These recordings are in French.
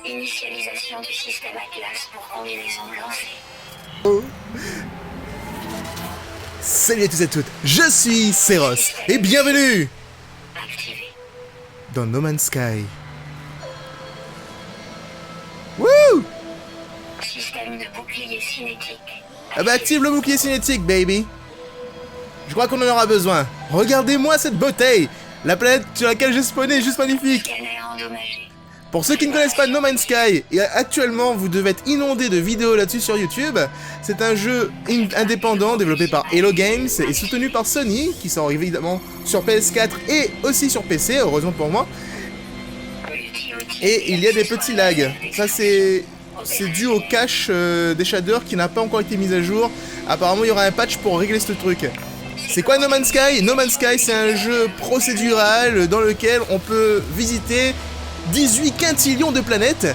Initialisation du système Atlas pour combinaison lancée. Oh. Salut à tous et à toutes, je suis Seros et bienvenue Activé. dans No Man's Sky. Wouh! Système de bouclier cinétique. Ah bah active le bouclier cinétique, baby. Je crois qu'on en aura besoin. Regardez-moi cette beauté. La planète sur laquelle j'ai spawné est juste magnifique. Scanner endommagé. Pour ceux qui ne connaissent pas No Man's Sky, et actuellement vous devez être inondé de vidéos là-dessus sur YouTube, c'est un jeu indépendant développé par Hello Games et soutenu par Sony, qui sort évidemment sur PS4 et aussi sur PC, heureusement pour moi. Et il y a des petits lags. Ça c'est dû au cache des shaders qui n'a pas encore été mis à jour. Apparemment il y aura un patch pour régler ce truc. C'est quoi No Man's Sky? No Man's Sky c'est un jeu procédural dans lequel on peut visiter 18 quintillions de planètes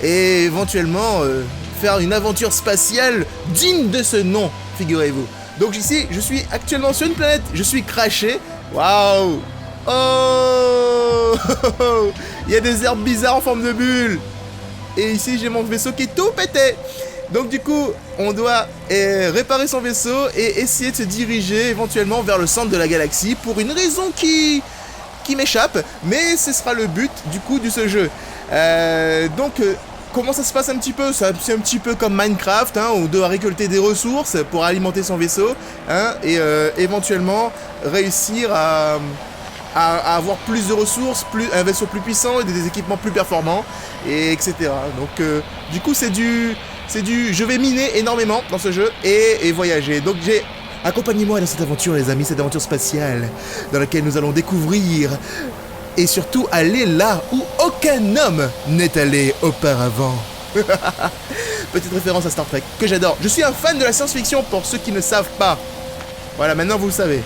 et éventuellement faire une aventure spatiale digne de ce nom, figurez-vous. Donc ici, je suis actuellement sur une planète, je suis crashé. Waouh! Oh! Il y a des herbes bizarres en forme de bulle. Et ici, j'ai mon vaisseau qui est tout pété. Donc du coup, on doit réparer son vaisseau et essayer de se diriger éventuellement vers le centre de la galaxie pour une raison qui m'échappe, mais ce sera le but du coup de ce jeu. Comment ça se passe un petit peu? C'est un petit peu comme Minecraft, hein, on doit récolter des ressources pour alimenter son vaisseau, hein, et éventuellement réussir à avoir plus de ressources, un vaisseau plus puissant et des équipements plus performants, et etc. Donc du coup c'est du je vais miner énormément dans ce jeu et voyager. Donc accompagnez-moi dans cette aventure les amis, cette aventure spatiale dans laquelle nous allons découvrir et surtout aller là où aucun homme n'est allé auparavant. Petite référence à Star Trek que j'adore. Je suis un fan de la science-fiction pour ceux qui ne savent pas. Voilà, maintenant vous le savez.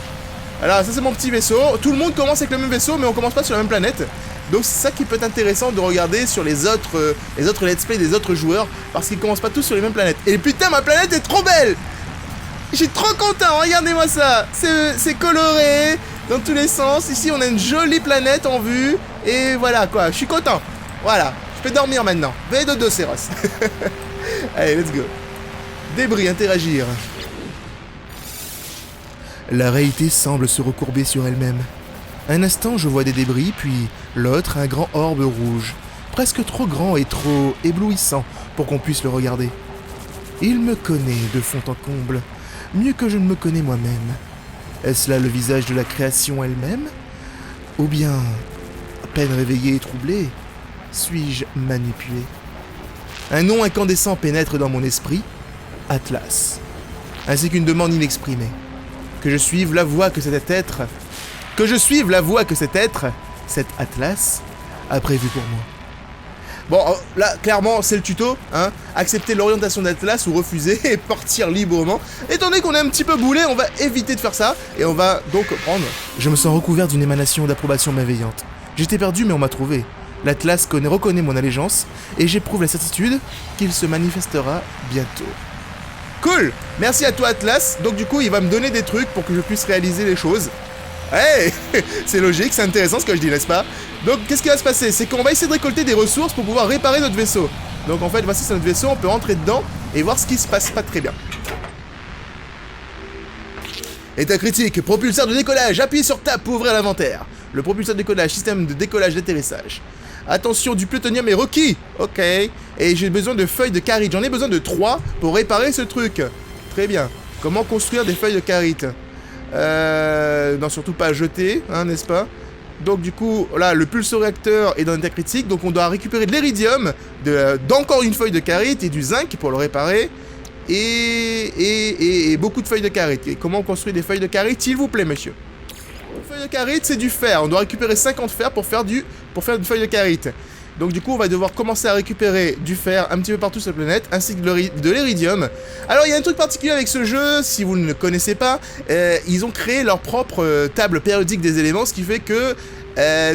Alors ça c'est mon petit vaisseau. Tout le monde commence avec le même vaisseau mais on commence pas sur la même planète. Donc c'est ça qui peut être intéressant de regarder sur les autres let's play des autres joueurs parce qu'ils commencent pas tous sur les mêmes planètes. Et putain ma planète est trop belle! Je suis trop content, regardez-moi ça. C'est coloré dans tous les sens. Ici on a une jolie planète en vue. Et voilà quoi, je suis content. Voilà, je peux dormir maintenant. Veille dodo Seros. Allez, let's go. Débris, interagir. La réalité semble se recourber sur elle-même. Un instant je vois des débris, puis l'autre un grand orbe rouge. Presque trop grand et trop éblouissant pour qu'on puisse le regarder. Il me connaît de fond en comble. Mieux que je ne me connais moi-même. Est-ce là le visage de la création elle-même? Ou bien, à peine réveillé et troublé, suis-je manipulé? Un nom incandescent pénètre dans mon esprit, Atlas, ainsi qu'une demande inexprimée. Que je suive la voie que cet être, cet Atlas, a prévu pour moi. Bon, là, clairement, c'est le tuto, hein. Accepter l'orientation d'Atlas ou refuser et partir librement. Étant donné qu'on est un petit peu boulé, on va éviter de faire ça. Et on va donc prendre... Je me sens recouvert d'une émanation d'approbation bienveillante. J'étais perdu, mais on m'a trouvé. L'Atlas reconnaît mon allégeance, et j'éprouve la certitude qu'il se manifestera bientôt. Cool! Merci à toi, Atlas. Donc du coup, il va me donner des trucs pour que je puisse réaliser les choses. Hey, c'est logique, c'est intéressant ce que je dis, n'est-ce pas? Donc, qu'est-ce qui va se passer? C'est qu'on va essayer de récolter des ressources pour pouvoir réparer notre vaisseau. Donc, en fait, voici c'est notre vaisseau, on peut rentrer dedans et voir ce qui se passe pas très bien. État critique, propulseur de décollage, appuyez sur Tab pour ouvrir l'inventaire. Le propulseur de décollage, système de décollage d'atterrissage. Attention, du plutonium est requis. Ok. Et j'ai besoin de feuilles de carite. J'en ai besoin de 3 pour réparer ce truc. Très bien. Comment construire des feuilles de carite? Non, surtout pas jeter, hein, n'est-ce pas? Donc du coup, là, le pulsoréacteur est dans l'état critique, donc on doit récupérer de l'iridium, d'encore une feuille de carite et du zinc pour le réparer, et beaucoup de feuilles de carite. Et comment on construit des feuilles de carite, s'il vous plaît, monsieur? Une feuille de carite, c'est du fer. On doit récupérer 50 fer pour faire une feuille de carite. Donc du coup, on va devoir commencer à récupérer du fer un petit peu partout sur la planète, ainsi que de l'iridium. Alors, il y a un truc particulier avec ce jeu, si vous ne le connaissez pas, ils ont créé leur propre table périodique des éléments, ce qui fait que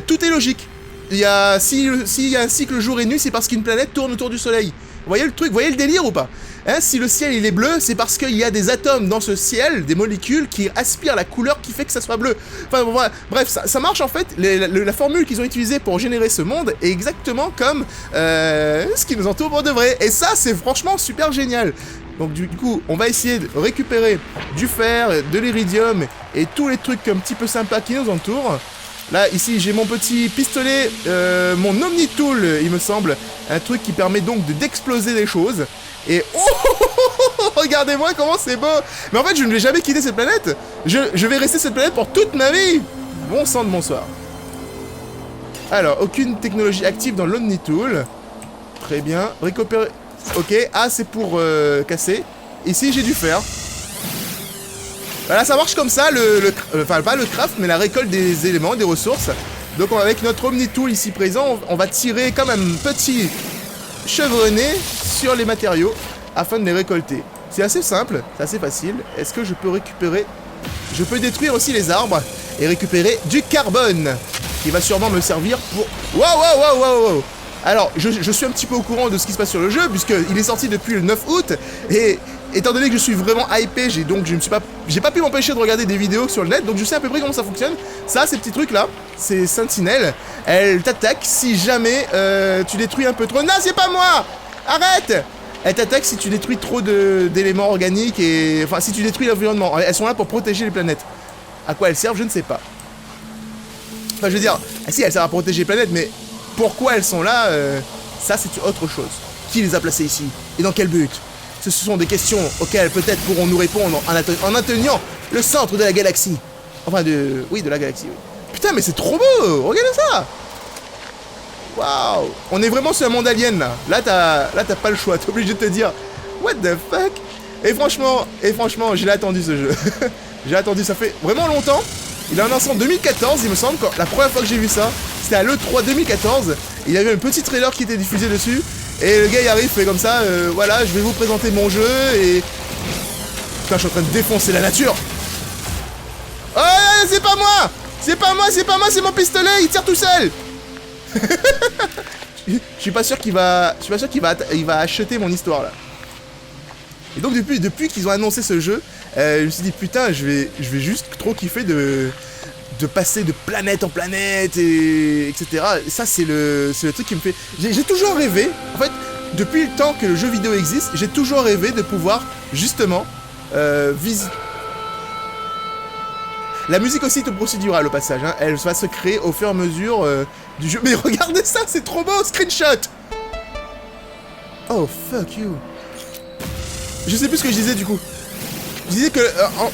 tout est logique. S'il y a un cycle jour et nuit, c'est parce qu'une planète tourne autour du soleil. Vous voyez le truc, vous voyez le délire ou pas? Hein, si le ciel il est bleu, c'est parce qu'il y a des atomes dans ce ciel, des molécules qui aspirent la couleur qui fait que ça soit bleu. Enfin bon, bref, ça marche en fait. La formule qu'ils ont utilisée pour générer ce monde est exactement comme ce qui nous entoure pour de vrai. Et ça, c'est franchement super génial. Donc du coup, on va essayer de récupérer du fer, de l'iridium et tous les trucs un petit peu sympas qui nous entourent. Là, ici, j'ai mon petit pistolet, mon Omni-Tool, il me semble. Un truc qui permet donc d'exploser des choses. Et oh, regardez-moi comment c'est beau. Mais en fait, je ne vais jamais quitter cette planète. Je vais rester cette planète pour toute ma vie. Bon sang de bonsoir. Alors, aucune technologie active dans l'Omni-Tool. Très bien. Récupérer... Ok, ah, c'est pour casser. Ici, j'ai du fer. Voilà, ça marche comme ça, enfin, pas le craft, mais la récolte des éléments, des ressources. Donc, avec notre Omni-Tool ici présent, on va tirer comme un petit chevronné sur les matériaux afin de les récolter. C'est assez simple, c'est assez facile. Est-ce que je peux récupérer... Je peux détruire aussi les arbres et récupérer du carbone qui va sûrement me servir pour... Waouh. Alors, je suis un petit peu au courant de ce qui se passe sur le jeu, puisqu'il est sorti depuis le 9 août, et étant donné que je suis vraiment hypé, j'ai pas pu m'empêcher de regarder des vidéos sur le net, donc je sais à peu près comment ça fonctionne. Ça, ces petits trucs-là, ces sentinelles, elles t'attaquent si jamais tu détruis un peu trop... Non, c'est pas moi! Arrête! Elles t'attaquent si tu détruis trop d'éléments organiques, et... Enfin, si tu détruis l'environnement. Elles sont là pour protéger les planètes. À quoi elles servent, je ne sais pas. Enfin, je veux dire... Ah si, elles servent à protéger les planètes, mais... Pourquoi elles sont là, ça c'est autre chose. Qui les a placées ici? Et dans quel but? Ce sont des questions auxquelles peut-être pourront nous répondre en atteignant le centre de la galaxie. Enfin oui, de la galaxie, oui. Putain, mais c'est trop beau! Regardez ça! Waouh! On est vraiment sur un monde alien, là. Là, t'as pas le choix. T'es obligé de te dire... What the fuck? Et franchement, je l'ai attendu, ce jeu. J'ai attendu, ça fait vraiment longtemps. Il est lancé en 2014, il me semble, quand la première fois que j'ai vu ça, c'était à l'E3 2014. Il y avait un petit trailer qui était diffusé dessus, et le gars il arrive, fait comme ça, voilà, je vais vous présenter mon jeu, et... Putain, je suis en train de défoncer la nature. Oh, c'est pas moi! C'est pas moi, c'est mon pistolet, il tire tout seul. Je suis pas sûr qu'il va... il va acheter mon histoire, là. Et donc, depuis qu'ils ont annoncé ce jeu, je me suis dit, putain, je vais juste trop kiffer de passer de planète en planète, etc. Et ça, c'est le truc qui me fait... J'ai toujours rêvé, en fait, depuis le temps que le jeu vidéo existe, j'ai toujours rêvé de pouvoir, justement, visiter... La musique aussi est procédurale, au passage, hein. Elle va se créer au fur et à mesure du jeu. Mais regardez ça, c'est trop beau, screenshot! Oh, fuck you. Je sais plus ce que je disais, du coup. Je disais que,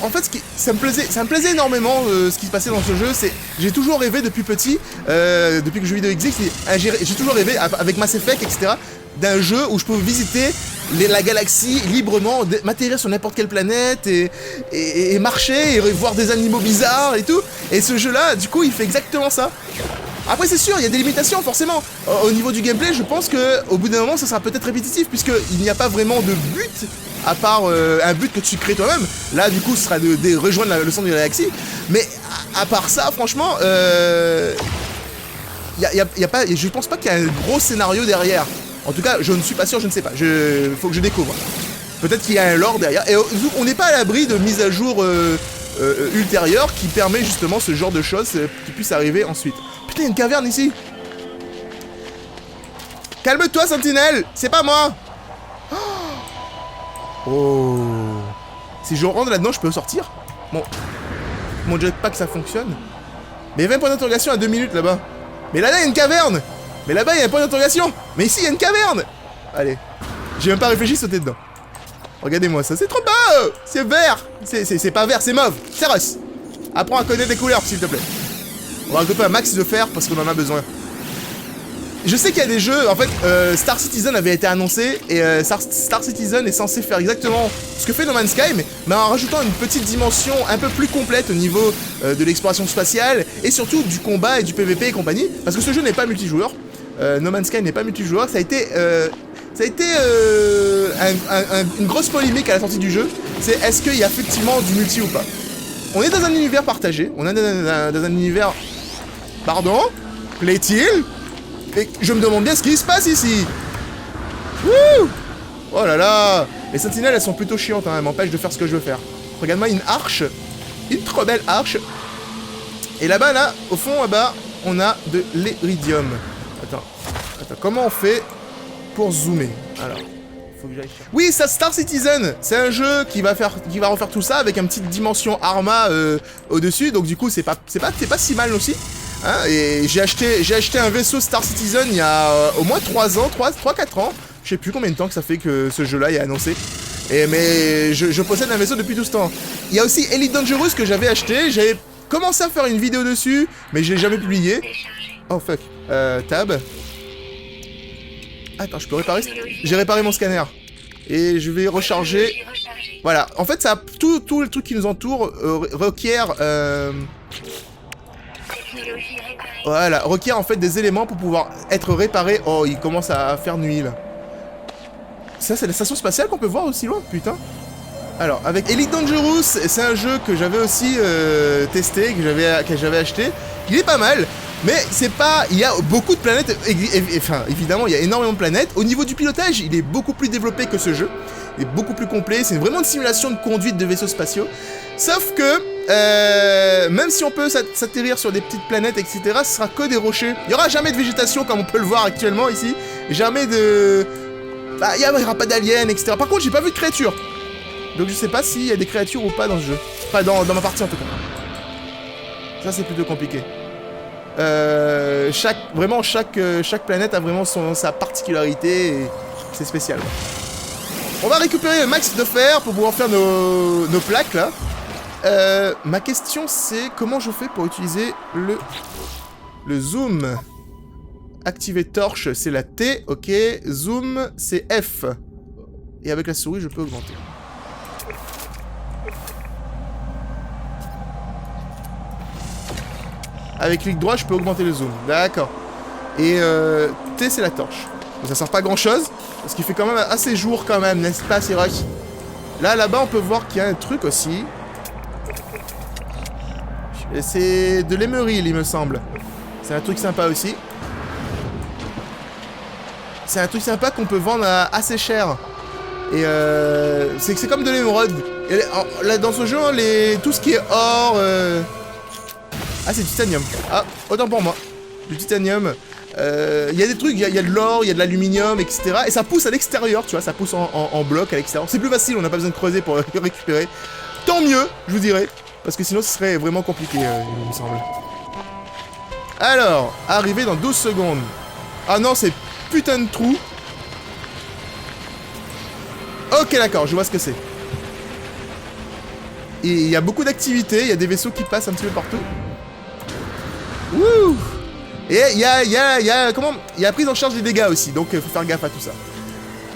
en fait, ça me plaisait énormément ce qui se passait dans ce jeu. J'ai toujours rêvé depuis petit, depuis que le jeu vidéo existe, j'ai toujours rêvé, avec Mass Effect, etc., d'un jeu où je peux visiter la galaxie librement, m'atterrir sur n'importe quelle planète, et marcher, et voir des animaux bizarres et tout. Et ce jeu-là, du coup, il fait exactement ça. Après, c'est sûr, il y a des limitations, forcément. Au niveau du gameplay, je pense qu'au bout d'un moment, ça sera peut-être répétitif, puisqu'il n'y a pas vraiment de but, à part un but que tu crées toi-même. Là, du coup, ce sera de rejoindre le centre de la galaxie. Mais à part ça, franchement, je pense pas qu'il y a un gros scénario derrière. En tout cas, je ne suis pas sûr, je ne sais pas. Faut que je découvre. Peut-être qu'il y a un lore derrière. Et on n'est pas à l'abri de mises à jour ultérieures qui permet justement ce genre de choses qui puissent arriver ensuite. Putain, il y a une caverne ici. Calme-toi, Sentinelle. C'est pas moi. Oh. Si je rentre là-dedans, je peux sortir. Bon. Mon jetpack, ça fonctionne. Mais il y avait un point d'interrogation à 2 minutes là-bas. Mais là, il y a une caverne. Mais là-bas, il y a un point d'interrogation. Mais ici, il y a une caverne. Allez. J'ai même pas réfléchi, sauter dedans. Regardez-moi ça, c'est trop beau. C'est vert. C'est pas vert, c'est mauve. C'est rose. Apprends à connaître les couleurs, s'il te plaît. On va récupérer un max de fer parce qu'on en a besoin. Je sais qu'il y a des jeux, en fait, Star Citizen avait été annoncé, et Star Citizen est censé faire exactement ce que fait No Man's Sky, mais en rajoutant une petite dimension un peu plus complète au niveau de l'exploration spatiale, et surtout du combat et du PVP et compagnie, parce que ce jeu n'est pas multijoueur. No Man's Sky n'est pas multijoueur, ça a été une grosse polémique à la sortie du jeu, c'est est-ce qu'il y a effectivement du multi ou pas. On est dans un univers partagé, on est dans un univers... Pardon? Plaît-il? Et je me demande bien ce qui se passe ici. Wouh! Oh là là! Les sentinelles, elles sont plutôt chiantes, hein, elles m'empêchent de faire ce que je veux faire. Regarde-moi, une arche. Une trop belle arche. Et là-bas, là, au fond, là-bas, on a de l'iridium. Attends, comment on fait pour zoomer? Alors, faut que j'aille chercher. Oui, ça, Star Citizen, c'est un jeu qui va refaire tout ça avec une petite dimension Arma au-dessus. Donc du coup, c'est pas si mal aussi. Hein, et j'ai acheté un vaisseau Star Citizen il y a au moins 3 ans, 3-4 ans. Je sais plus combien de temps que ça fait que ce jeu-là est annoncé. Mais je possède un vaisseau depuis tout ce temps. Il y a aussi Elite Dangerous que j'avais acheté. J'avais commencé à faire une vidéo dessus, mais je l'ai jamais publié. Oh fuck. Tab. Attends, je peux réparer. J'ai réparé mon scanner. Et je vais recharger. Voilà. En fait, ça, tout le truc qui nous entoure requiert... Voilà, requiert en fait des éléments pour pouvoir être réparé. Oh, il commence à faire nuit là. Ça, c'est la station spatiale qu'on peut voir aussi loin, putain. Alors, avec Elite Dangerous, c'est un jeu que j'avais aussi testé, que j'avais acheté. Il est pas mal, mais c'est pas... Il y a beaucoup de planètes, enfin, évidemment, il y a énormément de planètes. Au niveau du pilotage, il est beaucoup plus développé que ce jeu. Il est beaucoup plus complet, c'est vraiment une simulation de conduite de vaisseaux spatiaux. Sauf que, même si on peut s'atterrir sur des petites planètes, etc., ce sera que des rochers. Il n'y aura jamais de végétation, comme on peut le voir actuellement ici. Jamais de... Bah, il n'y aura pas d'aliens, etc. Par contre, j'ai pas vu de créatures. Donc je sais pas s'il y a des créatures ou pas dans ce jeu. Enfin, dans ma partie en tout cas. Ça, c'est plutôt compliqué. Chaque planète a vraiment sa particularité et c'est spécial. On va récupérer le max de fer pour pouvoir faire nos plaques là. Ma question c'est comment je fais pour utiliser le zoom. Activer torche c'est la T, ok. Zoom c'est F. Et avec la souris je peux augmenter. Avec clic droit je peux augmenter le zoom, d'accord. Et T c'est la torche. Donc, ça sert pas à grand chose, parce qu'il fait quand même assez jour quand même, n'est-ce pas Siroc? Là-bas on peut voir qu'il y a un truc aussi. C'est de l'émeril il me semble. C'est un truc sympa aussi. C'est un truc sympa qu'on peut vendre assez cher. Et c'est comme de l'émeraude. Là dans ce jeu, tout ce qui est or... Ah c'est du titanium. Ah, autant pour moi. Du titanium. Il y a des trucs, il y a de l'or, il y a de l'aluminium, etc. Et ça pousse à l'extérieur, tu vois, ça pousse en bloc à l'extérieur. C'est plus facile, on n'a pas besoin de creuser pour récupérer. Tant mieux, je vous dirais. Parce que sinon ce serait vraiment compliqué, il me semble. Alors, arrivé dans 12 secondes. Ah non, c'est putain de trou. Ok, d'accord, je vois ce que c'est. Et il y a beaucoup d'activités, il y a des vaisseaux qui passent un petit peu partout. Wouh! Et il y a prise en charge des dégâts aussi, donc il faut faire gaffe à tout ça.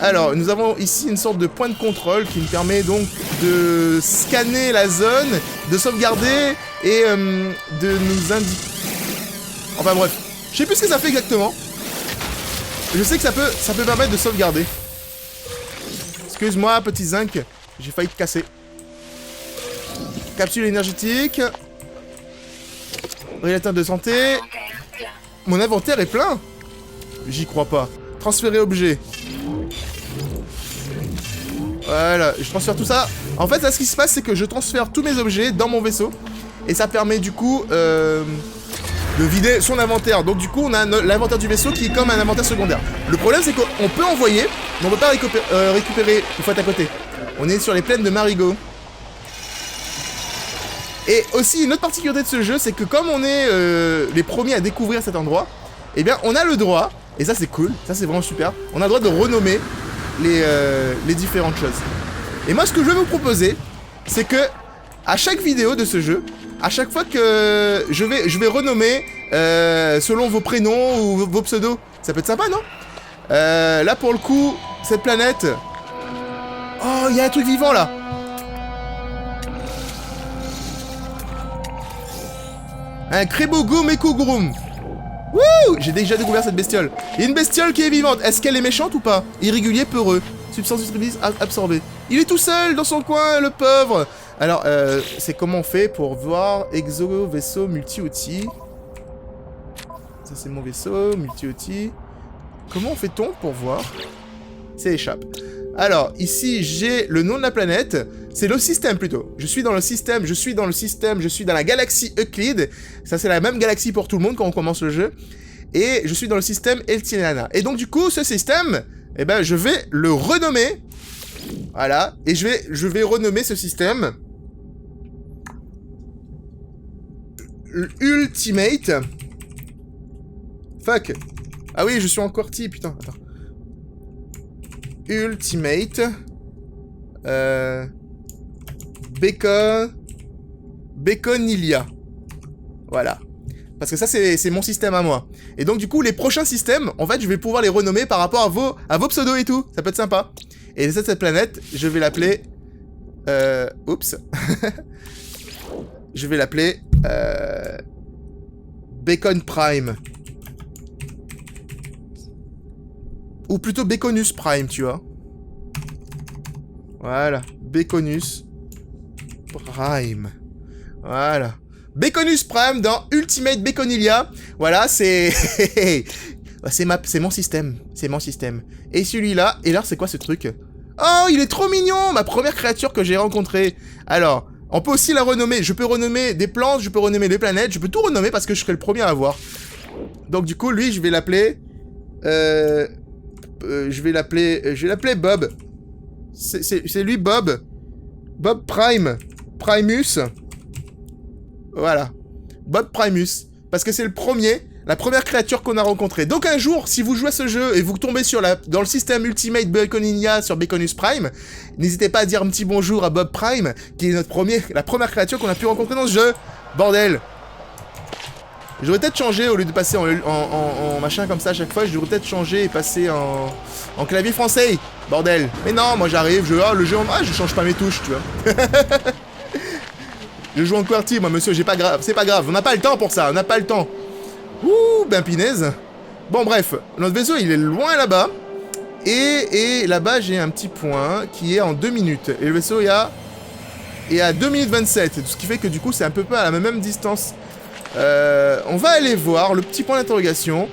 Alors, nous avons ici une sorte de point de contrôle qui me permet donc de scanner la zone, de sauvegarder et de nous indiquer... Enfin bref, je sais plus ce que ça fait exactement. Je sais que ça peut permettre de sauvegarder. Excuse-moi, petit zinc, j'ai failli te casser. Capsule énergétique. Réacteur de santé. Mon inventaire est plein. J'y crois pas. Transférer objet. Voilà, je transfère tout ça. En fait, là, ce qui se passe, c'est que je transfère tous mes objets dans mon vaisseau. Et ça permet, du coup, de vider son inventaire. Donc, du coup, on a l'inventaire du vaisseau qui est comme un inventaire secondaire. Le problème, c'est qu'on peut envoyer, mais on peut pas récupérer une fois à côté. On est sur les plaines de Marigot. Et aussi, une autre particularité de ce jeu, c'est que comme on est les premiers à découvrir cet endroit, eh bien, on a le droit, et ça c'est cool, ça c'est vraiment super, on a le droit de renommer les différentes choses. Et moi, ce que je vais vous proposer, c'est que à chaque vidéo de ce jeu, à chaque fois que je vais renommer selon vos prénoms ou vos pseudos, ça peut être sympa, non? Là, pour le coup, cette planète... Oh, il y a un truc vivant, là. Un Krebogo Mekogrum. Wouh! J'ai déjà découvert cette bestiole. Il y a une bestiole qui est vivante. Est-ce qu'elle est méchante ou pas? Irrégulier, peureux. Substance distributrice absorbée. Il est tout seul dans son coin, le pauvre. Alors, c'est comment on fait pour voir exo, vaisseau, multi-outils. Ça, c'est mon vaisseau, multi-outils. Comment fait-on pour voir? C'est échappe. Alors, ici, j'ai le nom de la planète. C'est le système, plutôt. Je suis dans le système, je suis dans la galaxie Euclide. Ça, c'est la même galaxie pour tout le monde quand on commence le jeu. Et je suis dans le système Eltiana. Et donc, du coup, ce système, eh ben, je vais le renommer. Voilà. Et je vais renommer ce système Ultimate. Fuck. Ah oui, je suis en QWERTY, putain. Attends. Ultimate. Baconilia. Voilà. Parce que ça, c'est mon système à moi. Et donc, du coup, les prochains systèmes, en fait, je vais pouvoir les renommer par rapport à vos pseudos et tout. Ça peut être sympa. Et cette planète, je vais l'appeler... Oups. Je vais l'appeler... Bacon Prime. Ou plutôt Baconus Prime, tu vois. Voilà. Baconus Prime. Voilà. Baconus Prime dans Ultimate Baconilia. Voilà, c'est... c'est mon système. C'est mon système. Et celui-là... Et là, c'est quoi ce truc? Oh, il est trop mignon! Ma première créature que j'ai rencontrée. Alors, on peut aussi la renommer. Je peux renommer des plantes, je peux renommer des planètes. Je peux tout renommer parce que je serai le premier à voir. Donc, du coup, lui, je vais l'appeler... je vais l'appeler Bob. C'est lui, Bob. Bob Prime. Primus. Voilà. Bob Primus. Parce que c'est le premier, la première créature qu'on a rencontrée. Donc un jour, si vous jouez à ce jeu et vous tombez dans le système Ultimate Baconilia sur Baconus Prime, n'hésitez pas à dire un petit bonjour à Bob Prime, qui est la première créature qu'on a pu rencontrer dans ce jeu. Bordel. J'aurais peut-être changé, au lieu de passer en machin comme ça à chaque fois, je devrais peut-être changer et passer en clavier français. Bordel. Mais non, moi j'arrive, le jeu je change pas mes touches, tu vois. Je joue en QWERTY, moi monsieur, c'est pas grave, on n'a pas le temps pour ça, on n'a pas le temps. Ouh, ben pinaise. Bon bref, notre vaisseau il est loin là-bas. Et là-bas j'ai un petit point qui est en 2 minutes. Et le vaisseau est à 2 minutes 27. Ce qui fait que du coup c'est un peu pas à la même distance. On va aller voir le petit point d'interrogation.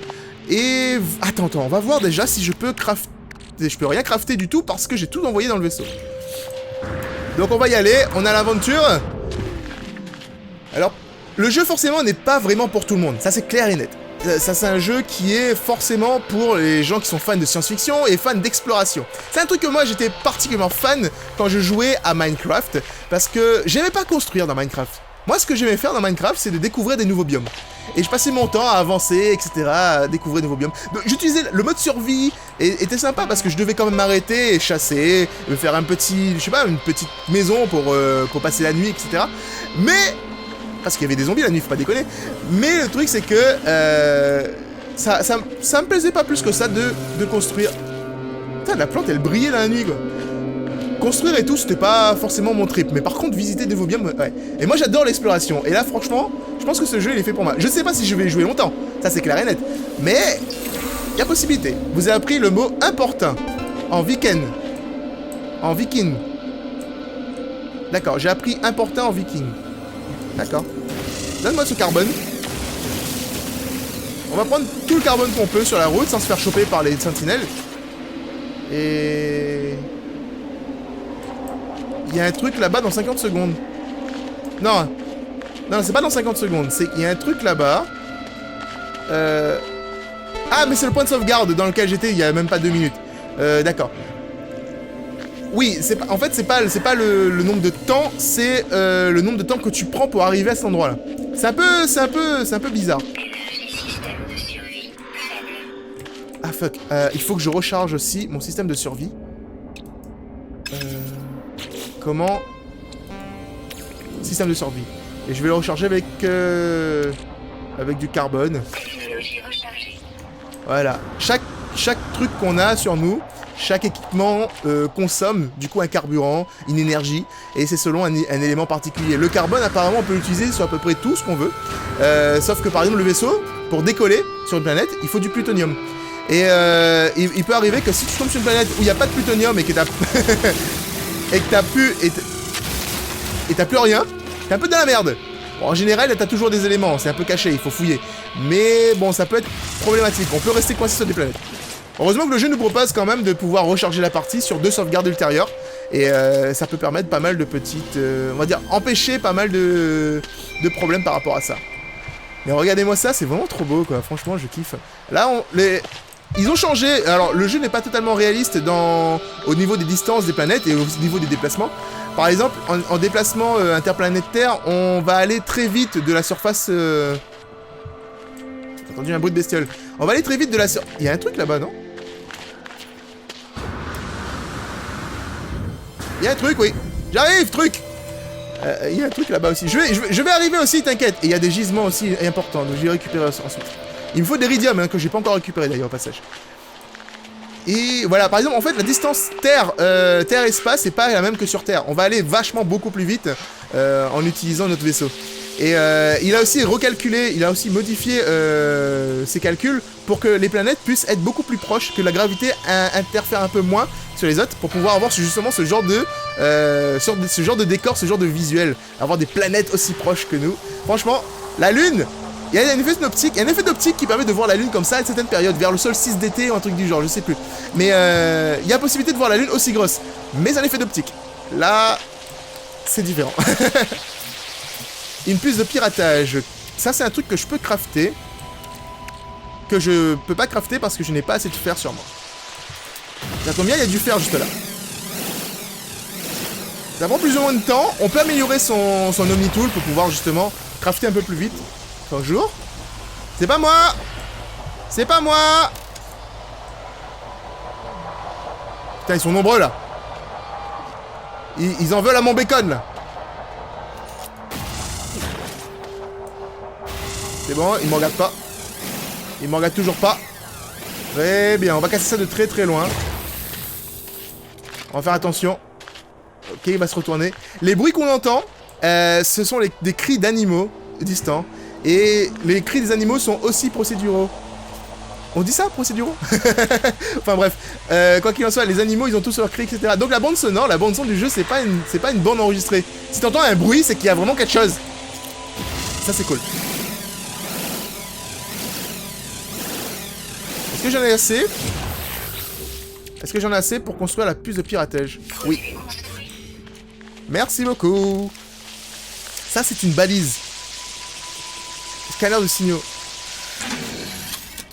Et... Attends, on va voir déjà si je peux crafter... Je peux rien crafter du tout parce que j'ai tout envoyé dans le vaisseau. Donc on va y aller, on a l'aventure. Alors, le jeu forcément n'est pas vraiment pour tout le monde, ça c'est clair et net. Ça c'est un jeu qui est forcément pour les gens qui sont fans de science-fiction et fans d'exploration. C'est un truc que moi j'étais particulièrement fan quand je jouais à Minecraft, parce que j'aimais pas construire dans Minecraft. Moi ce que j'aimais faire dans Minecraft c'est de découvrir des nouveaux biomes. Et je passais mon temps à avancer, etc., à découvrir de nouveaux biomes. Donc j'utilisais le mode survie, et était sympa parce que je devais quand même m'arrêter et chasser, me faire un petit, je sais pas, une petite maison pour passer la nuit, etc. Mais... Parce qu'il y avait des zombies la nuit, faut pas déconner. Mais le truc c'est que ça me plaisait pas plus que ça de construire. Putain, la plante elle brillait la nuit quoi. Construire et tout c'était pas forcément mon trip. Mais par contre visiter des nouveaux biomes, ouais. Et moi j'adore l'exploration. Et là franchement, je pense que ce jeu il est fait pour moi. Je sais pas si je vais y jouer longtemps, ça c'est clair et net. Mais il y a possibilité. Vous avez appris le mot important en viking. En viking. D'accord, j'ai appris important en viking. D'accord. Donne-moi ce carbone. On va prendre tout le carbone qu'on peut sur la route sans se faire choper par les sentinelles. Et... Il y a un truc là-bas dans 50 secondes. Non. Non, c'est pas dans 50 secondes. Il y a un truc là-bas. Ah, mais c'est le point de sauvegarde dans lequel j'étais il y a même pas 2 minutes. D'accord. Oui, en fait, c'est pas le nombre de temps, c'est le nombre de temps que tu prends pour arriver à cet endroit-là. C'est un peu bizarre. Ah fuck, il faut que je recharge aussi mon système de survie. Comment? Système de survie. Et je vais le recharger avec du carbone. Voilà. Chaque truc qu'on a sur nous, chaque équipement consomme du coup un carburant, une énergie, et c'est selon un élément particulier. Le carbone, apparemment, on peut l'utiliser sur à peu près tout ce qu'on veut. Sauf que par exemple, le vaisseau, pour décoller sur une planète, il faut du plutonium. Et il peut arriver que si tu tombes sur une planète où il n'y a pas de plutonium et que t'as plus rien, t'es un peu dans la merde. Bon, en général, t'as toujours des éléments, c'est un peu caché, il faut fouiller. Mais bon, ça peut être problématique, on peut rester coincé sur des planètes. Heureusement que le jeu nous propose quand même de pouvoir recharger la partie sur 2 sauvegardes ultérieures. Et ça peut permettre pas mal de petites... on va dire empêcher pas mal de problèmes par rapport à ça. Mais regardez-moi ça, c'est vraiment trop beau quoi, franchement je kiffe. Là, ils ont changé, alors le jeu n'est pas totalement réaliste au niveau des distances des planètes et au niveau des déplacements. Par exemple, en déplacement interplanétaire, on va aller très vite de la surface... J'ai entendu un bruit de bestiole. On va aller très vite de la surface... Il y a un truc là-bas, non? Il y a un truc, oui. J'arrive, truc. Il y a un truc là-bas aussi. Je vais arriver aussi, t'inquiète. Et il y a des gisements aussi importants, donc je vais récupérer ensuite. Il me faut des iridium, hein, que j'ai pas encore récupéré d'ailleurs au passage. Et voilà, par exemple, en fait, la distance Terre-espace n'est pas la même que sur Terre. On va aller vachement beaucoup plus vite en utilisant notre vaisseau. Et il a aussi recalculé, il a aussi modifié ses calculs pour que les planètes puissent être beaucoup plus proches, que la gravité interfère un peu moins sur les autres, pour pouvoir avoir justement ce genre de décor, ce genre de visuel. Avoir des planètes aussi proches que nous. Franchement, la Lune, il y a un effet d'optique qui permet de voir la Lune comme ça à une certaine période, vers le solstice d'été ou un truc du genre, je sais plus. Mais il y a possibilité de voir la Lune aussi grosse. Mais c'est un effet d'optique. Là, c'est différent. Une puce de piratage. Ça, c'est un truc que je peux crafter. Que je peux pas crafter parce que je n'ai pas assez de fer sur moi. Ça tombe bien, il y a du fer juste là. Ça prend plus ou moins de temps. On peut améliorer son Omnitool pour pouvoir justement crafter un peu plus vite. Bonjour. C'est pas moi. C'est pas moi. Putain, ils sont nombreux là. Ils en veulent à mon bacon là. C'est bon, il me regarde pas. Il me regarde toujours pas. Très bien, on va casser ça de très très loin. On va faire attention. Ok, il va se retourner. Les bruits qu'on entend, ce sont des cris d'animaux distants. Et les cris des animaux sont aussi procéduraux. On dit ça, procéduraux? Enfin bref, quoi qu'il en soit, les animaux, ils ont tous leurs cris, etc. Donc la bande sonore, la bande son du jeu, c'est pas une bande enregistrée. Si t'entends un bruit, c'est qu'il y a vraiment quelque chose. Ça, c'est cool. Est-ce que j'en ai assez? Est-ce que j'en ai assez pour construire la puce de piratage? Oui. Merci beaucoup. Ça, c'est une balise. Scanner de signaux.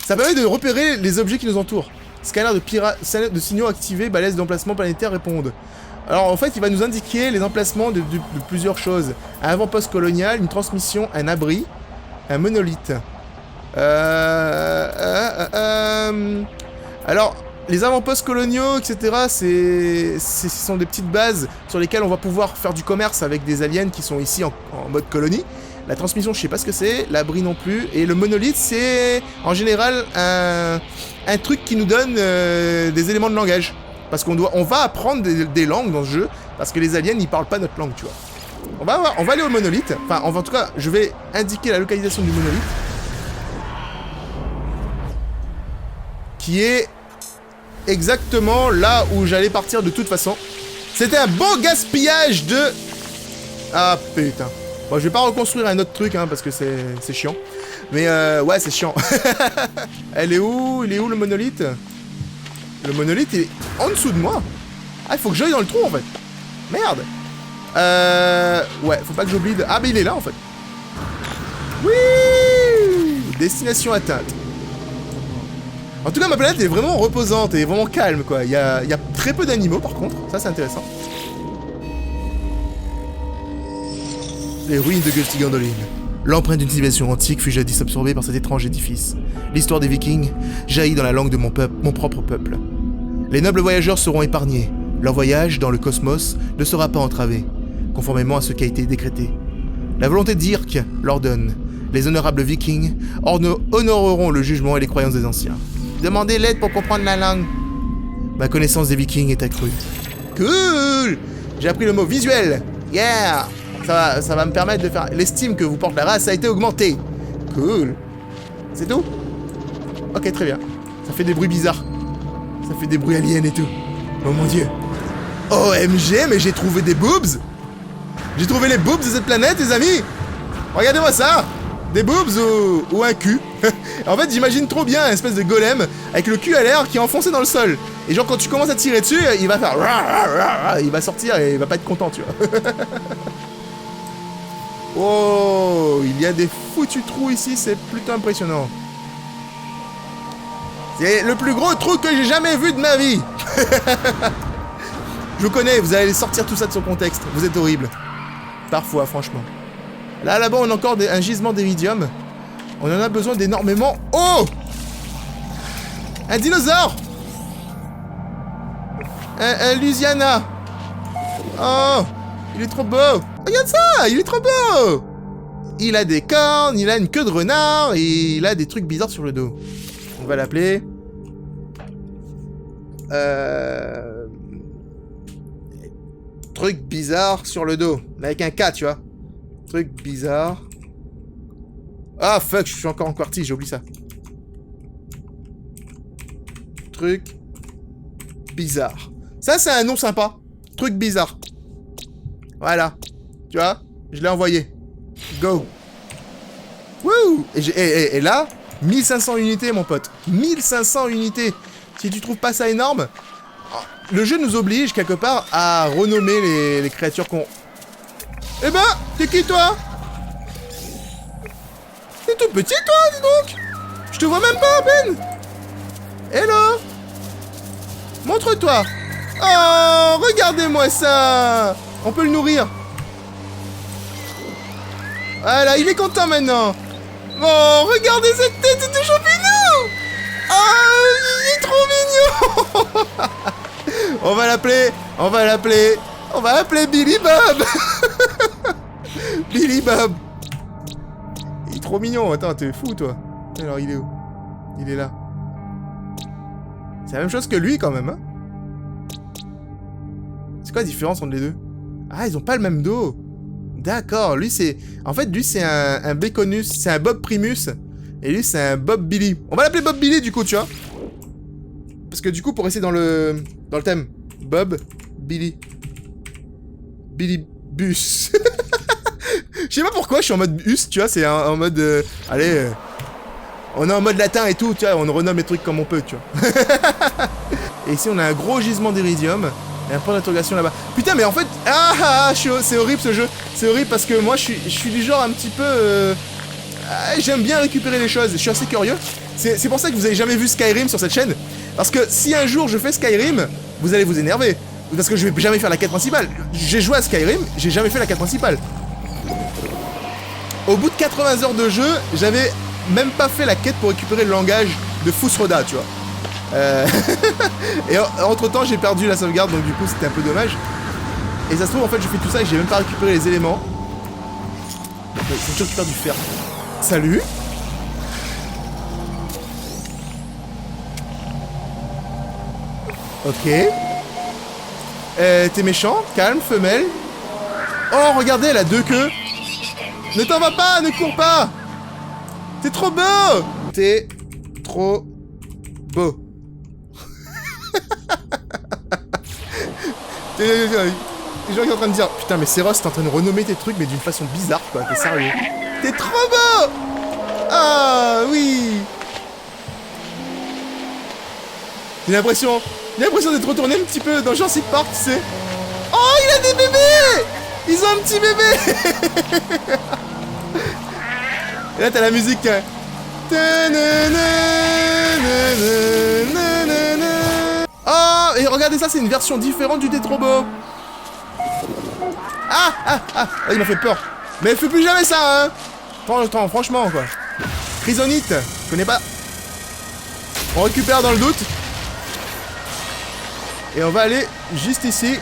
Ça permet de repérer les objets qui nous entourent. Scanner de signaux activé, balise d'emplacement planétaire répondent. Alors, en fait, il va nous indiquer les emplacements de plusieurs choses. Un avant-poste colonial, une transmission, un abri, un monolithe. Alors, les avant-postes coloniaux, etc., ce sont des petites bases sur lesquelles on va pouvoir faire du commerce avec des aliens qui sont ici en mode colonie. La transmission, je sais pas ce que c'est, l'abri non plus. Et le monolithe, c'est en général un truc qui nous donne des éléments de langage. Parce on va apprendre des langues dans ce jeu, parce que les aliens, ils parlent pas notre langue, tu vois. On va aller au monolithe. Enfin, en tout cas, je vais indiquer la localisation du monolithe. Qui est exactement là où j'allais partir de toute façon. C'était un beau gaspillage de... Ah putain. Bon, je vais pas reconstruire un autre truc, hein, parce que c'est chiant. Mais ouais, c'est chiant. Elle est où? Il est où le monolithe? Le monolithe, il est en dessous de moi. Ah, il faut que j'aille dans le trou, en fait. Merde. Ouais, faut pas que j'oublie de... Ah, mais il est là, en fait. Oui. Destination atteinte. En tout cas, ma planète est vraiment reposante et vraiment calme, quoi. Il y a très peu d'animaux, par contre. Ça, c'est intéressant. Les ruines de Gulsti Gondolin. L'empreinte d'une civilisation antique fut jadis absorbée par cet étrange édifice. L'histoire des Vikings jaillit dans la langue de mon propre peuple. Les nobles voyageurs seront épargnés. Leur voyage dans le cosmos ne sera pas entravé, conformément à ce qui a été décrété. La volonté d'Irk l'ordonne. Les honorables Vikings honoreront le jugement et les croyances des anciens. Demandez l'aide pour comprendre la langue. Ma connaissance des Vikings est accrue. Cool! J'ai appris le mot visuel. Yeah! Ça va me permettre de faire... L'estime que vous porte la race a été augmentée. Cool. C'est tout? Ok, très bien. Ça fait des bruits bizarres. Ça fait des bruits aliens et tout. Oh mon dieu. OMG, mais j'ai trouvé des boobs. J'ai trouvé les boobs de cette planète, les amis. Regardez-moi ça. Des boobs ou un cul. En fait, j'imagine trop bien un espèce de golem avec le cul à l'air qui est enfoncé dans le sol. Et genre, quand tu commences à tirer dessus, il va faire... Il va sortir et il va pas être content, tu vois. Oh, il y a des foutus trous ici, c'est plutôt impressionnant. C'est le plus gros trou que j'ai jamais vu de ma vie. Je vous connais, vous allez sortir tout ça de son contexte. Vous êtes horrible. Parfois, franchement. Là-bas, on a encore un gisement d'iridium. On en a besoin d'énormément. Oh! Un dinosaure! Un Louisiana. Oh! Il est trop beau! Regarde ça! Il est trop beau! Il a des cornes, il a une queue de renard, et il a des trucs bizarres sur le dos. On va l'appeler... Truc bizarre sur le dos. Avec un K, tu vois. Truc bizarre. Ah, fuck, je suis encore en QWERTY, j'ai oublié ça. Truc bizarre. Ça, c'est un nom sympa. Truc bizarre. Voilà. Tu vois? Je l'ai envoyé. Go. Wouh! Et là, 1500 unités, mon pote. 1500 unités. Si tu trouves pas ça énorme, le jeu nous oblige, quelque part, à renommer les créatures qu'on... Eh ben, t'es qui, toi? T'es tout petit, toi, dis donc. Je te vois même pas, à peine. Hello. Montre-toi. Oh, regardez-moi ça. On peut le nourrir. Voilà, il est content maintenant. Oh, regardez cette tête de champignon. Oh, il est trop mignon. On va l'appeler Billy Bob. Billy Bob. Il est trop mignon. Attends, t'es fou, toi. Alors, il est où? Il est là. C'est la même chose que lui, quand même, hein. C'est quoi la différence entre les deux? Ah, ils ont pas le même dos. D'accord, lui, c'est... En fait, lui, c'est un Baconus. C'est un Bob Primus. Et lui, c'est un Bob Billy. On va l'appeler Bob Billy, du coup, tu vois. Parce que, du coup, pour rester dans le thème. Bob Billy. Billy Bus. Je sais pas pourquoi je suis en mode bus, tu vois, c'est en mode... allez, on est en mode latin et tout, tu vois, on renomme les trucs comme on peut, tu vois. Et ici, on a un gros gisement d'iridium, et un point d'interrogation là-bas. Putain, mais en fait... c'est horrible, ce jeu. C'est horrible parce que moi, je suis du genre un petit peu... j'aime bien récupérer les choses, je suis assez curieux. C'est pour ça que vous avez jamais vu Skyrim sur cette chaîne. Parce que si un jour je fais Skyrim, vous allez vous énerver. Parce que je vais jamais faire la quête principale. J'ai joué à Skyrim, j'ai jamais fait la quête principale. Au bout de 80 heures de jeu, j'avais même pas fait la quête pour récupérer le langage de Fusroda, tu vois. Et entre temps, j'ai perdu la sauvegarde, donc du coup, c'était un peu dommage. Et ça se trouve, en fait, je fais tout ça et j'ai même pas récupéré les éléments. Il faut que je récupère du fer. Salut. Ok. T'es méchant? Calme, femelle. Oh, regardez, elle a deux queues. Ne t'en vas pas, ne cours pas. T'es trop beau. T'es trop beau. Les gens qui sont en train de dire, putain, mais Seros, t'es en train de renommer tes trucs, mais d'une façon bizarre, quoi. T'es sérieux? T'es trop beau. Ah, oui. J'ai l'impression d'être retourné un petit peu dans Jurassic Park, tu sais. Oh, il a des bébés. Ils ont un petit bébé. Et là, t'as la musique. Oh, et regardez ça, c'est une version différente du Tétrobo. Il m'a fait peur. Mais fais plus jamais ça, hein. Franchement, quoi. Chrysonite, je connais pas. On récupère dans le doute. Et on va aller juste ici.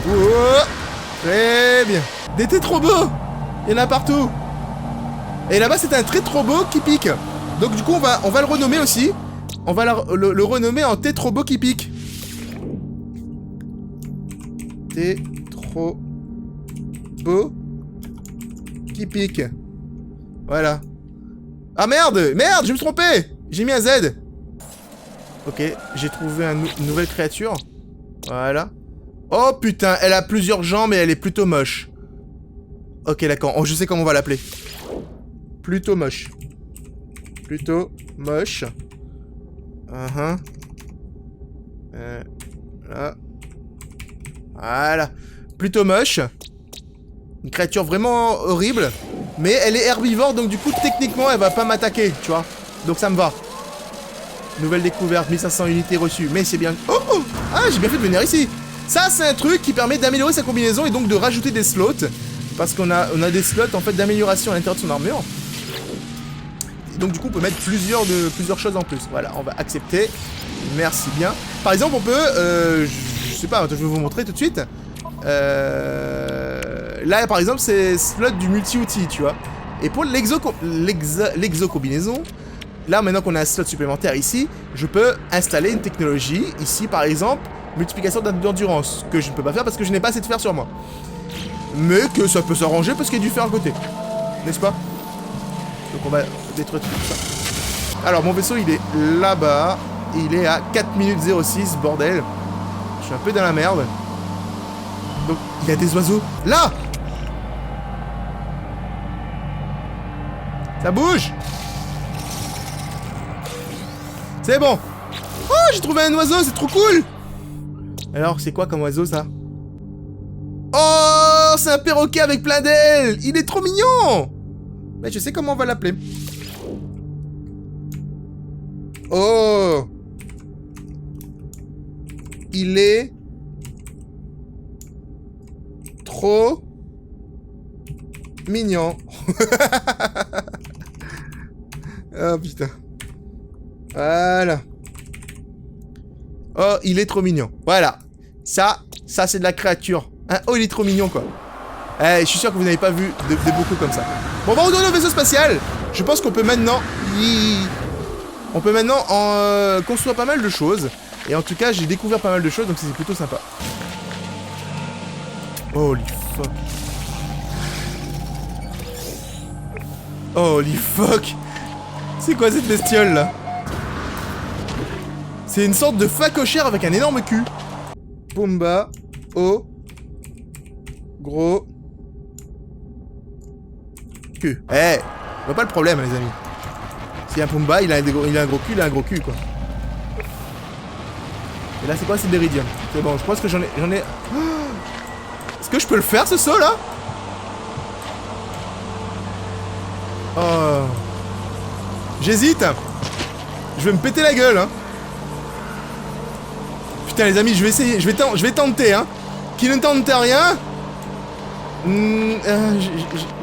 Oh, très bien. Des Tétrobos. Il y en a partout. Et là-bas, c'est un Tétrobo qui pique. Donc du coup, on va le renommer aussi. On va le renommer en Tétrobo qui pique. Tétrobo qui pique. Voilà. Ah merde, je me suis trompé. J'ai mis un Z. Ok, j'ai trouvé une nouvelle créature. Voilà. Oh putain, elle a plusieurs jambes et elle est plutôt moche. Ok, d'accord. Oh, je sais comment on va l'appeler. Plutôt moche. Plutôt moche. Là. Voilà. Plutôt moche. Une créature vraiment horrible. Mais elle est herbivore, donc du coup, techniquement, elle va pas m'attaquer, tu vois. Donc ça me va. Nouvelle découverte, 1500 unités reçues. Mais c'est bien... Oh, oh. Ah, j'ai bien fait de venir ici. Ça, c'est un truc qui permet d'améliorer sa combinaison et donc de rajouter des slots. Parce qu'on a des slots, en fait, d'amélioration à l'intérieur de son armure. Et donc, du coup, on peut mettre plusieurs choses en plus. Voilà, on va accepter. Merci bien. Par exemple, on peut... je sais pas, je vais vous montrer tout de suite. Là, par exemple, c'est slot du multi-outil, tu vois. Et pour l'exo-combinaison, là, maintenant qu'on a un slot supplémentaire ici, je peux installer une technologie. Ici, par exemple, multiplication d'endurance, que je ne peux pas faire parce que je n'ai pas assez de fer sur moi. Mais que ça peut s'arranger parce qu'il y a du fer à côté. N'est-ce pas? Donc on va détruire tout ça. Alors, mon vaisseau, il est là-bas. Il est à 4 minutes 06, bordel. Je suis un peu dans la merde. Donc, il y a des oiseaux. Là! Ça bouge! C'est bon! Oh, j'ai trouvé un oiseau, c'est trop cool! Alors, c'est quoi comme oiseau, ça? Oh, c'est un perroquet avec plein d'ailes! Il est trop mignon! Mais je sais comment on va l'appeler. Oh! Il est... trop... mignon. Oh, putain. Voilà. Oh, il est trop mignon. Voilà. Ça c'est de la créature. Hein, oh, il est trop mignon, quoi. Eh, je suis sûr que vous n'avez pas vu de beaucoup comme ça. Bon, on va retourner au vaisseau spatial. Je pense qu'on peut maintenant... On peut maintenant construire pas mal de choses. Et en tout cas, j'ai découvert pas mal de choses, donc c'est plutôt sympa. Holy fuck. Holy fuck. C'est quoi cette bestiole, là? C'est une sorte de facochère avec un énorme cul. Pumba. Oh. Gros. Cul. Eh, on voit pas le problème, les amis. Si un Pumba, il a un gros cul, il a un gros cul, quoi. Et là, c'est quoi? C'est de l'Iridium. C'est bon, je pense que j'en ai... Est-ce que je peux le faire, ce saut, là? Oh. J'hésite. Je vais me péter la gueule, hein. Putain, les amis, je vais essayer. Je vais tenter, hein. Qui ne tente rien.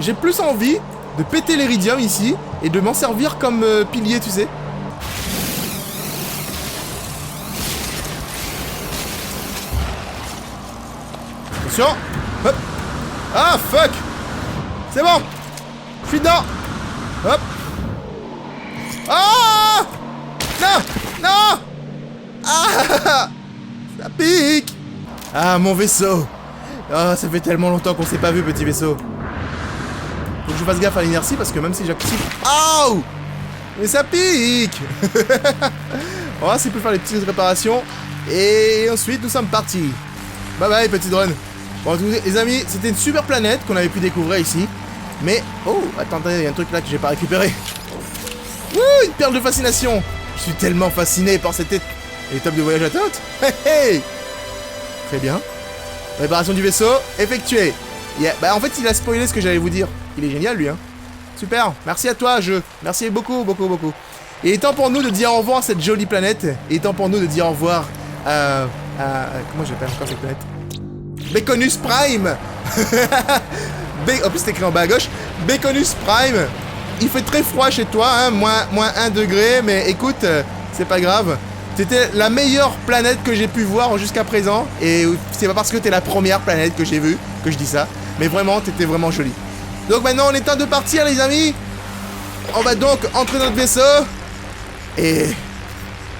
J'ai plus envie de péter l'Iridium ici et de m'en servir comme pilier, tu sais. Attention. Hop. Ah, fuck. C'est bon. Je suis dedans. Hop. Ah. Non. Non. Ah. Ça pique. Ah, mon vaisseau. Ah, ça fait tellement longtemps qu'on s'est pas vu, petit vaisseau. Faut que je fasse gaffe à l'inertie parce que même si j'active... Aouh. Mais ça pique. On va voir s'il peut faire les petites réparations. Et ensuite, nous sommes partis. Bye bye, petit drone. Bon, les amis, c'était une super planète qu'on avait pu découvrir ici. Mais... Oh, attendez, il y a un truc là que j'ai pas récupéré. Ouh, une perle de fascination. Je suis tellement fasciné par cette étape de voyage atteinte. Hey, hey. Très bien. Réparation du vaisseau, effectuée. Yeah. Bah, en fait, il a spoilé ce que j'allais vous dire. Il est génial, lui, hein. Super. Merci à toi, jeu. Merci beaucoup, beaucoup, beaucoup. Et il est temps pour nous de dire au revoir à cette jolie planète. Et il est temps pour nous de dire au revoir à... Comment j'appelle encore cette planète? Baconus Prime. En plus, c'est écrit en bas à gauche. Baconus Prime. Il fait très froid chez toi, hein. Moins 1 degré. Mais écoute, c'est pas grave. C'était la meilleure planète que j'ai pu voir jusqu'à présent. Et c'est pas parce que t'es la première planète que j'ai vue que je dis ça. Mais vraiment, t'étais vraiment jolie. Donc maintenant, on est temps de partir, les amis. On va donc entrer dans notre vaisseau. Et...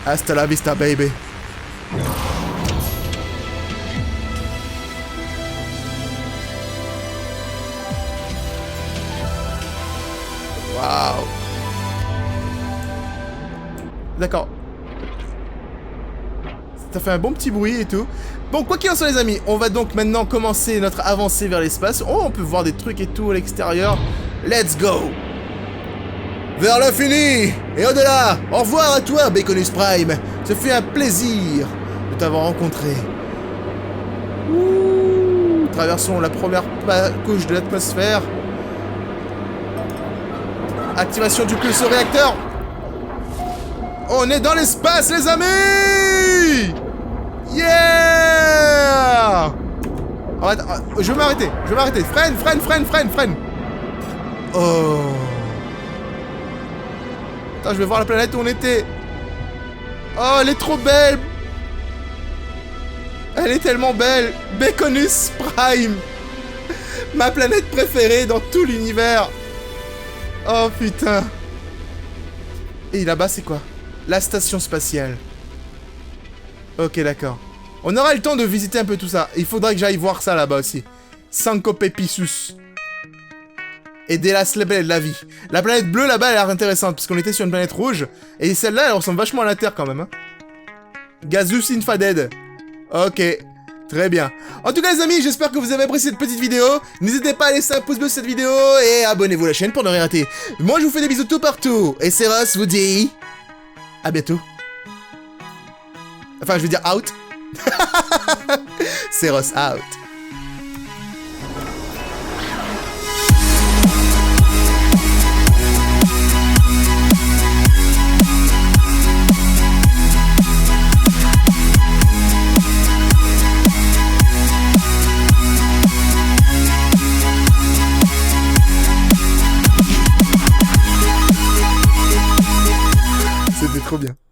hasta la vista, baby. Waouh. D'accord. Ça fait un bon petit bruit et tout. Bon, quoi qu'il en soit, les amis, on va donc maintenant commencer notre avancée vers l'espace. Oh, on peut voir des trucs et tout à l'extérieur. Let's go. vers l'infini et au-delà. Au revoir à toi, Baconus Prime. Ce fut un plaisir de t'avoir rencontré. Ouh, traversons la première couche de l'atmosphère. Activation du pulse réacteur. On est dans l'espace, les amis. Yeah. Oh, attends, je vais m'arrêter. Freine. Oh. Attends, je vais voir la planète où on était. Oh, elle est trop belle. Elle est tellement belle. Baconus Prime. Ma planète préférée dans tout l'univers. Oh, putain. Et là-bas, c'est quoi? La station spatiale. Ok, d'accord. On aura le temps de visiter un peu tout ça. Il faudra que j'aille voir ça là-bas aussi. Sankopepissus. Et Delas Lebel, la vie. La planète bleue là-bas, elle a l'air intéressante, parce qu'on était sur une planète rouge. Et celle-là, elle ressemble vachement à la Terre quand même. Hein. Gazus Infaded. Ok. Très bien. En tout cas, les amis, j'espère que vous avez apprécié cette petite vidéo. N'hésitez pas à laisser un pouce bleu sur cette vidéo et abonnez-vous à la chaîne pour ne rien rater. Moi, je vous fais des bisous tout partout. Et Seros vous dit... à bientôt. Enfin, je veux dire out. Seros out.